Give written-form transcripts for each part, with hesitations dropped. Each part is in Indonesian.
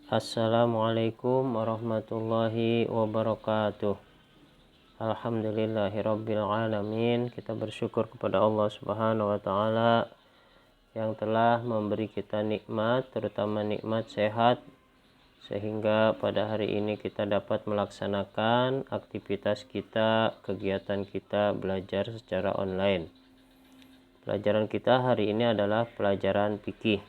Assalamualaikum warahmatullahi wabarakatuh. Alhamdulillahirabbil alamin. Kita bersyukur kepada Allah Subhanahu wa taala yang telah memberi kita nikmat, terutama nikmat sehat, sehingga pada hari ini kita dapat melaksanakan aktivitas kita, kegiatan kita belajar secara online. Pelajaran kita hari ini adalah pelajaran fikih.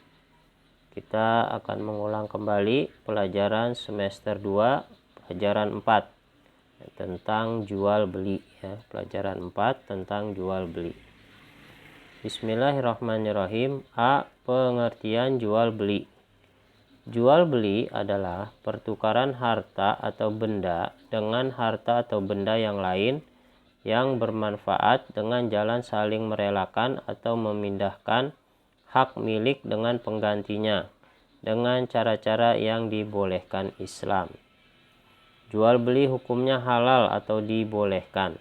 Kita akan mengulang kembali pelajaran semester 2, pelajaran 4 tentang jual beli ya. Pelajaran 4 tentang jual beli. Bismillahirrahmanirrahim. A. Pengertian jual beli. Jual beli adalah pertukaran harta atau benda dengan harta atau benda yang lain yang bermanfaat dengan jalan saling merelakan atau memindahkan hak milik dengan penggantinya dengan cara-cara yang dibolehkan Islam. Jual beli hukumnya halal atau dibolehkan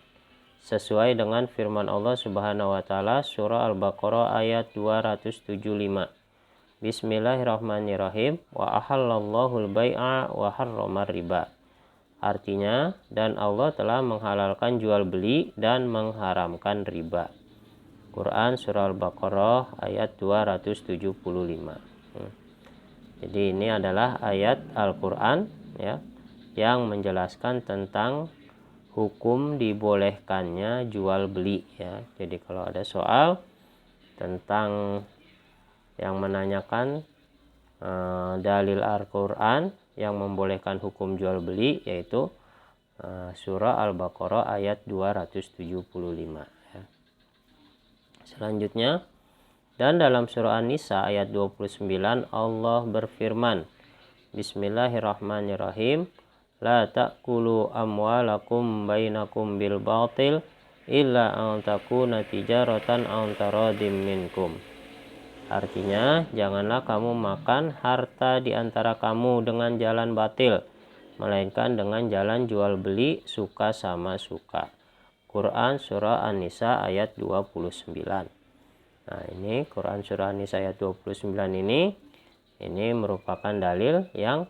sesuai dengan firman Allah Subhanahu wa taala surah Al-Baqarah ayat 275. Bismillahirrahmanirrahim. Wa ahallallahu al-bai'a wa harramar riba. Artinya, dan Allah telah menghalalkan jual beli dan mengharamkan riba. Quran surah Al-Baqarah ayat 275. Jadi ini adalah ayat Al-Quran ya, yang menjelaskan tentang hukum dibolehkannya jual beli ya. Jadi kalau ada soal tentang yang menanyakan dalil Al-Quran yang membolehkan hukum jual beli, yaitu surah Al-Baqarah ayat 275 ya. Selanjutnya, dan dalam surah An-Nisa ayat 29 Allah berfirman, Bismillahirrahmanirrahim, la ta'kulu amwalakum bainakum bil batil illa an takuna tijaratan an taradim minkum. Artinya, janganlah kamu makan harta di antara kamu dengan jalan batil, melainkan dengan jalan jual beli suka sama suka. Quran surah An-Nisa ayat 29. Nah, ini Quran surah An-Nisa ayat 29 ini merupakan dalil yang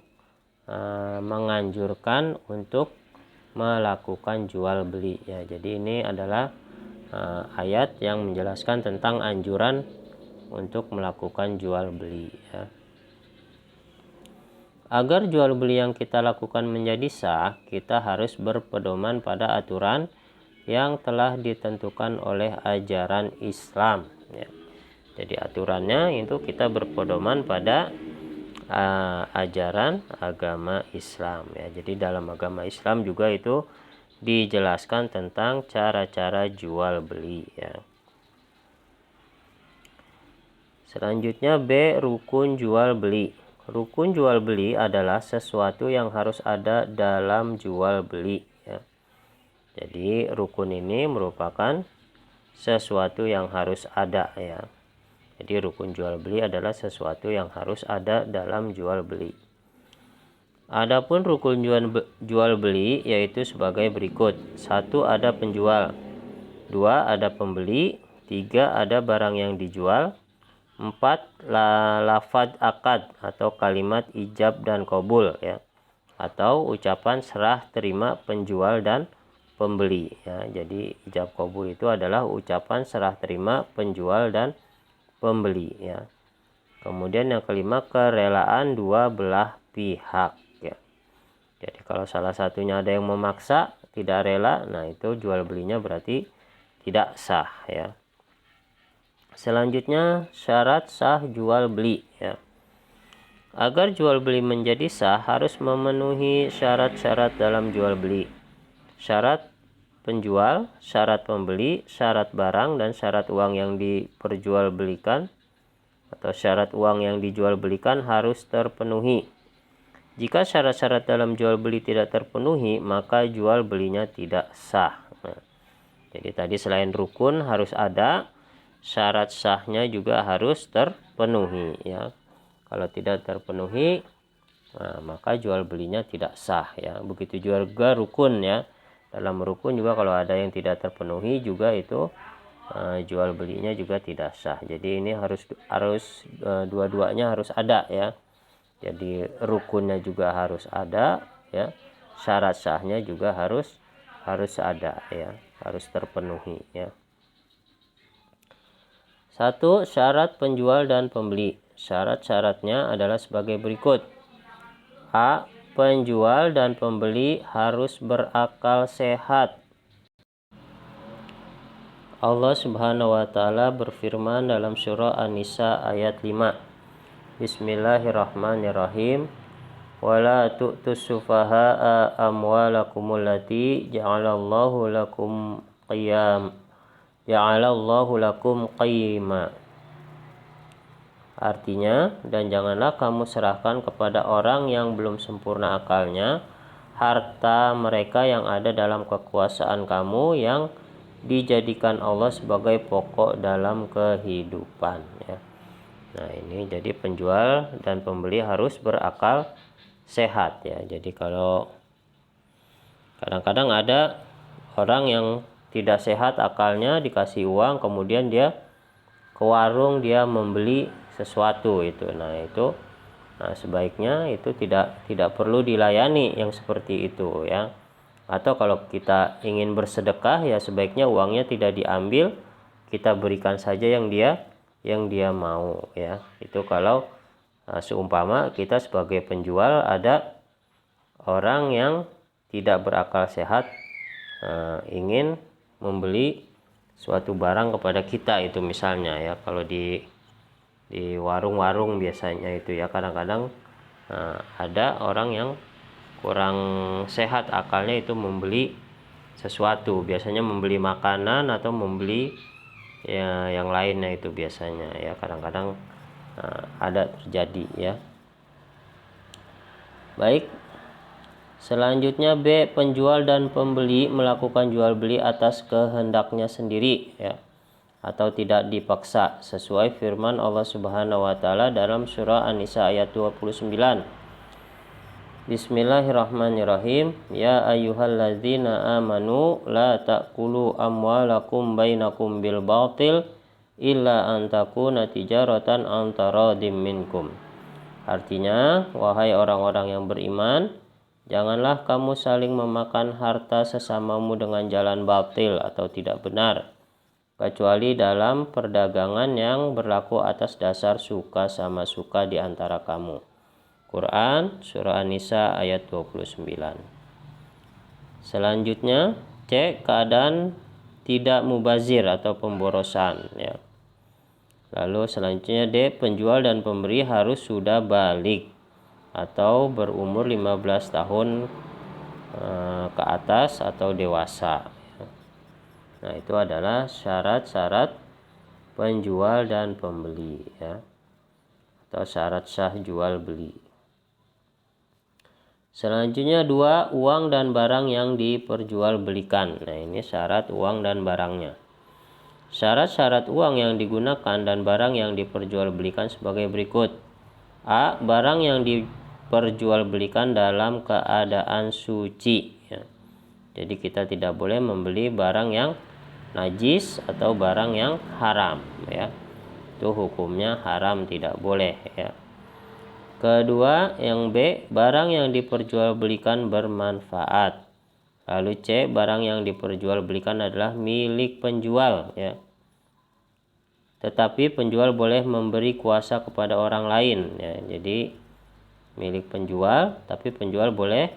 menganjurkan untuk melakukan jual beli ya. Jadi ini adalah ayat yang menjelaskan tentang anjuran untuk melakukan jual beli ya. Agar jual beli yang kita lakukan menjadi sah, kita harus berpedoman pada aturan yang telah ditentukan oleh ajaran Islam ya. Jadi aturannya itu kita berpedoman pada ajaran agama Islam ya. Jadi dalam agama Islam juga itu dijelaskan tentang cara-cara jual beli ya. Selanjutnya B. Rukun jual beli. Rukun jual beli adalah sesuatu yang harus ada dalam jual beli ya. Jadi rukun ini merupakan sesuatu yang harus ada ya. Jadi rukun jual beli adalah sesuatu yang harus ada dalam jual beli. Adapun rukun jual beli yaitu sebagai berikut. 1. Ada penjual. 2. Ada pembeli. 3. Ada barang yang dijual. 4. Lafaz akad atau kalimat ijab dan qabul ya. Atau ucapan serah terima penjual dan pembeli ya. Jadi ijab qabul itu adalah ucapan serah terima penjual dan pembeli ya. Kemudian yang kelima, kerelaan dua belah pihak ya. Jadi kalau salah satunya ada yang memaksa, tidak rela, nah itu jual belinya berarti tidak sah ya. Selanjutnya, syarat sah jual beli ya. Agar jual beli menjadi sah harus memenuhi syarat-syarat dalam jual beli. Syarat penjual, syarat pembeli, syarat barang, dan syarat uang yang diperjualbelikan atau syarat uang yang dijual belikan harus terpenuhi. Jika syarat-syarat dalam jual beli tidak terpenuhi, maka jual belinya tidak sah. Nah, jadi tadi selain rukun harus ada, syarat sahnya juga harus terpenuhi ya. Kalau tidak terpenuhi, nah, maka jual belinya tidak sah ya. Begitu juga rukun ya. Dalam rukun juga kalau ada yang tidak terpenuhi juga itu jual belinya juga tidak sah. Jadi ini harus dua-duanya harus ada ya. Jadi rukunnya juga harus ada ya. Syarat sahnya juga harus ada ya, harus terpenuhi ya. 1. Syarat penjual dan pembeli. Syarat-syaratnya adalah sebagai berikut. A. Penjual dan pembeli harus berakal sehat. Allah Subhanahu wa taala berfirman dalam surah An-Nisa ayat 5. Bismillahirrahmanirrahim. Wala tu'tus sufaha'a amwalakumul lati ja'alallahu lakum qiyama. Artinya, dan janganlah kamu serahkan kepada orang yang belum sempurna akalnya harta mereka yang ada dalam kekuasaan kamu yang dijadikan Allah sebagai pokok dalam kehidupan ya. Nah, ini jadi penjual dan pembeli harus berakal sehat ya. Jadi kalau kadang-kadang ada orang yang tidak sehat akalnya, dikasih uang kemudian dia ke warung dia membeli sesuatu itu. Nah, sebaiknya itu tidak perlu dilayani yang seperti itu ya. Atau kalau kita ingin bersedekah ya sebaiknya uangnya tidak diambil, kita berikan saja yang dia mau ya. Itu kalau seumpama kita sebagai penjual ada orang yang tidak berakal sehat ingin membeli suatu barang kepada kita itu misalnya ya. Kalau di warung-warung biasanya itu ya kadang-kadang ada orang yang kurang sehat akalnya itu membeli sesuatu, biasanya membeli makanan atau membeli ya yang lainnya itu biasanya ya kadang-kadang ada terjadi ya. Baik, selanjutnya B. Penjual dan pembeli melakukan jual beli atas kehendaknya sendiri ya, atau tidak dipaksa sesuai firman Allah Subhanahu wa taala dalam surah An-Nisa ayat 29. Bismillahirrahmanirrahim. Ya ayyuhalladzina amanu la ta'kulu amwalakum bainakum bil batil illa an takuna tijaratan an taradim minkum. Artinya, wahai orang-orang yang beriman, janganlah kamu saling memakan harta sesamamu dengan jalan batil atau tidak benar, kecuali dalam perdagangan yang berlaku atas dasar suka sama suka di antara kamu. Quran surah An-Nisa ayat 29. Selanjutnya C. Keadaan tidak mubazir atau pemborosan ya. Lalu selanjutnya D. Penjual dan pemberi harus sudah balik atau berumur 15 tahun ke atas atau dewasa ya. Nah, itu adalah syarat-syarat penjual dan pembeli ya, atau syarat sah jual beli. Selanjutnya 2. Uang dan barang yang diperjualbelikan. Nah, ini syarat uang dan barangnya. Syarat-syarat uang yang digunakan dan barang yang diperjualbelikan sebagai berikut. A. Barang yang diperjualbelikan dalam keadaan suci ya. Jadi kita tidak boleh membeli barang yang najis atau barang yang haram ya. Itu hukumnya haram, tidak boleh ya. Kedua, yang B, barang yang diperjualbelikan bermanfaat. Lalu C, barang yang diperjualbelikan adalah milik penjual ya. Tetapi penjual boleh memberi kuasa kepada orang lain ya. Jadi milik penjual, tapi penjual boleh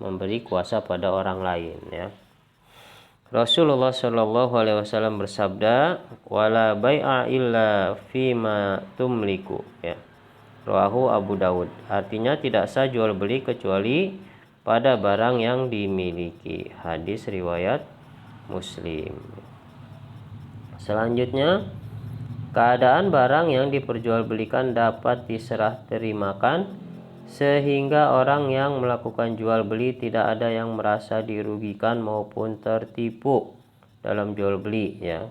memberi kuasa pada orang lain ya. Rasulullah Shallallahu alaihi wasallam bersabda, "Wala bai'a illa fima tumliku" ya. Rawahu Abu Daud. Artinya tidak sah jual beli kecuali pada barang yang dimiliki. Hadis riwayat Muslim. Selanjutnya, keadaan barang yang diperjualbelikan dapat diserah terimakan sehingga orang yang melakukan jual beli tidak ada yang merasa dirugikan maupun tertipu dalam jual beli ya.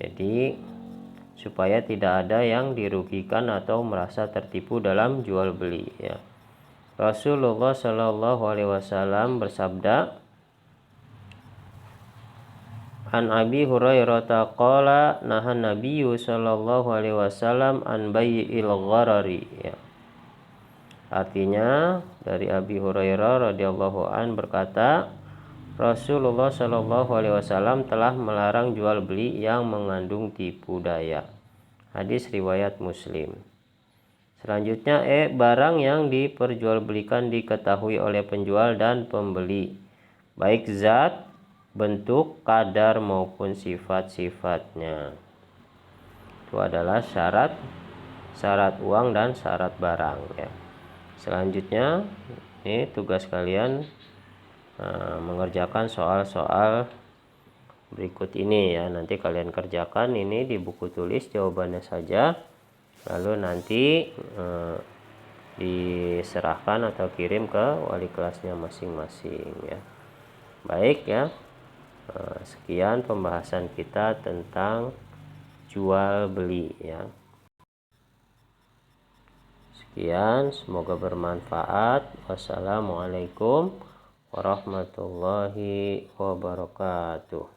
Jadi supaya tidak ada yang dirugikan atau merasa tertipu dalam jual beli ya. Rasulullah Shallallahu alaihi wasallam bersabda, An Abi Hurairah qala nahan Nabiyyu sallallahu alaihi wasallam an bai'il gharari ya. Artinya dari Abi Hurairah radhiyallahu an berkata, Rasulullah Shallallahu alaihi wasallam telah melarang jual beli yang mengandung tipu daya. Hadis riwayat Muslim. Selanjutnya barang yang diperjualbelikan diketahui oleh penjual dan pembeli, baik zat, bentuk, kadar maupun sifat-sifatnya. Itu adalah syarat uang dan syarat barang ya. Selanjutnya ini tugas kalian mengerjakan soal-soal berikut ini ya. Nanti kalian kerjakan ini di buku tulis jawabannya saja, lalu nanti diserahkan atau kirim ke wali kelasnya masing-masing ya. Baik ya, sekian pembahasan kita tentang jual beli ya. Sekian, semoga bermanfaat. Wassalamualaikum warahmatullahi wabarakatuh.